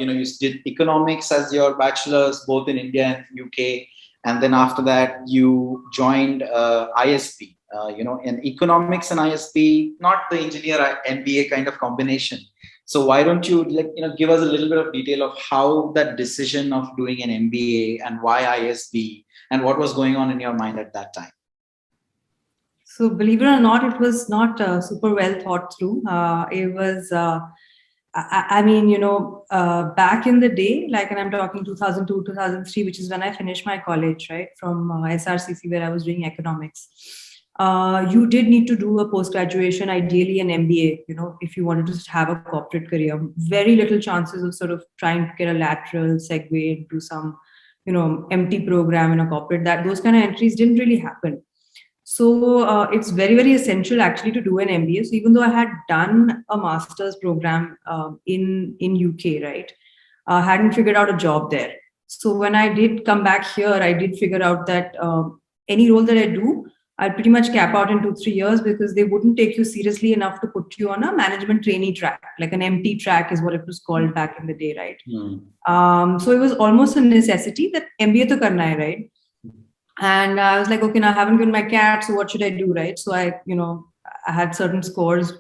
you did economics as your bachelor's, both in India and UK. And then after that, you joined ISB, in economics and ISB, not the engineer MBA kind of combination. So why don't you give us a little bit of detail of how that decision of doing an MBA and why ISB and what was going on in your mind at that time? So believe it or not, it was not super well thought through. It was, back in the day, like, and I'm talking 2002, 2003, which is when I finished my college, right, from SRCC, where I was doing economics. You did need to do a post-graduation, ideally an MBA, if you wanted to have a corporate career. Very little chances of sort of trying to get a lateral segue into some, MT program in a corporate. Those kind of entries didn't really happen. So it's very, very essential actually to do an MBA. So even though I had done a master's program in UK, right, I hadn't figured out a job there. So when I did come back here, I did figure out that any role that I do, I'd pretty much cap out in 2-3 years, because they wouldn't take you seriously enough to put you on a management trainee track, like an MT track is what it was called back in the day, right? So it was almost a necessity that MBA to karna hai, right? And I was like, okay, now I haven't given my CAT, so what should I do, right? So I had certain scores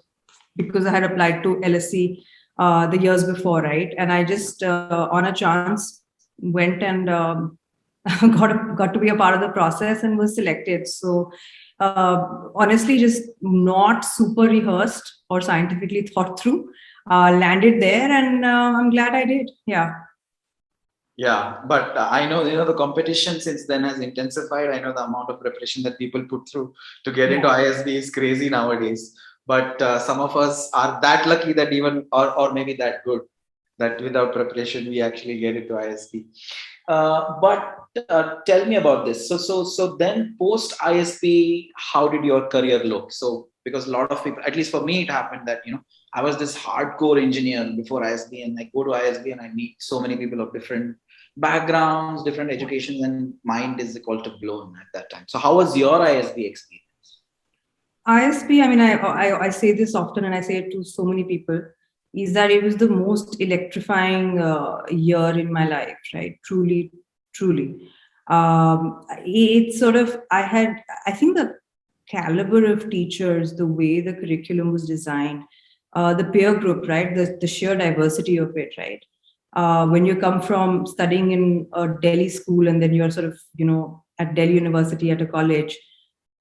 because I had applied to LSE the years before, right? And I just, on a chance, went and got to be a part of the process and was selected. So honestly, just not super rehearsed or scientifically thought through, landed there, and I'm glad I did. Yeah. Yeah, but I know, the competition since then has intensified. I know the amount of preparation that people put through to get into ISB is crazy nowadays. But some of us are that lucky that even, or maybe that good, that without preparation, we actually get into ISB. But tell me about this. So then post ISB, how did your career look? So, because a lot of people, at least for me, it happened that, I was this hardcore engineer before ISB, and I go to ISB and I meet so many people of different backgrounds, different educations, and mind is equal to blown at that time. So how was your ISB experience? ISB, I mean, I say this often and I say it to so many people, is that it was the most electrifying year in my life, right? Truly, truly. It's sort of, I think the caliber of teachers, the way the curriculum was designed, the peer group, right? The sheer diversity of it, right? When you come from studying in a Delhi school and then you're sort of, at Delhi University at a college,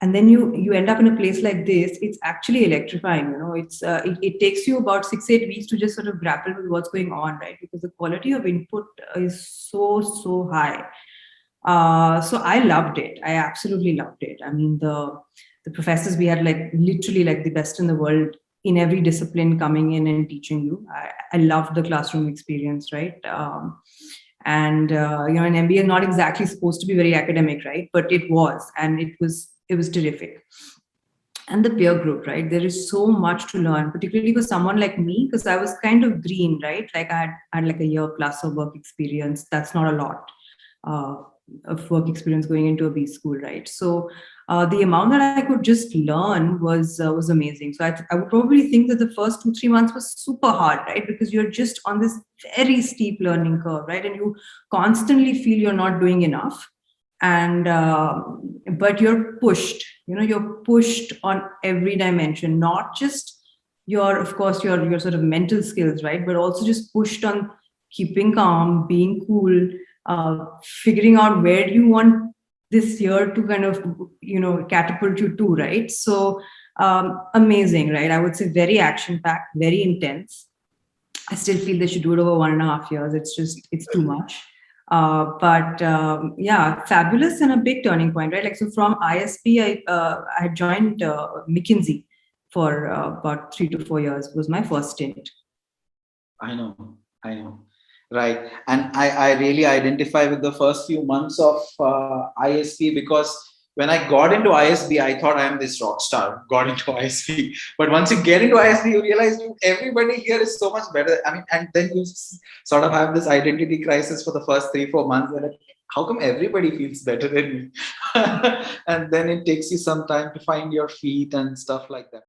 and then you end up in a place like this, it's actually electrifying. It takes you about 6-8 weeks to just sort of grapple with what's going on, right? Because the quality of input is so high. So I loved it. I absolutely loved it. I mean, the professors, we had literally the best in the world in every discipline coming in and teaching you. I loved the classroom experience, right? An MBA is not exactly supposed to be very academic, right? But it was, and it was terrific. And the peer group, right? There is so much to learn, particularly for someone like me, because I was kind of green, right? Like I had a year plus of work experience. That's not a lot of work experience going into a B school, right? So the amount that I could just learn was amazing. So I would probably think that the first 2-3 months was super hard, right? Because you're just on this very steep learning curve, right? And you constantly feel you're not doing enough. And but you're pushed, you're pushed on every dimension, not just your sort of mental skills, right? But also just pushed on keeping calm, being cool, figuring out where you want this year to kind of, catapult you to, right? So amazing, right? I would say very action-packed, very intense. I still feel they should do it over 1.5 years. It's too much. But fabulous and a big turning point, right? So from ISB, I joined McKinsey for about 3 to 4 years. It was my first stint. I know. Right. And I really identify with the first few months of ISB, because when I got into ISB, I thought I am this rock star, got into ISB. But once you get into ISB, you realize everybody here is so much better. I mean, and then you sort of have this identity crisis for the first 3-4 months. Where how come everybody feels better than me? And then it takes you some time to find your feet and stuff like that.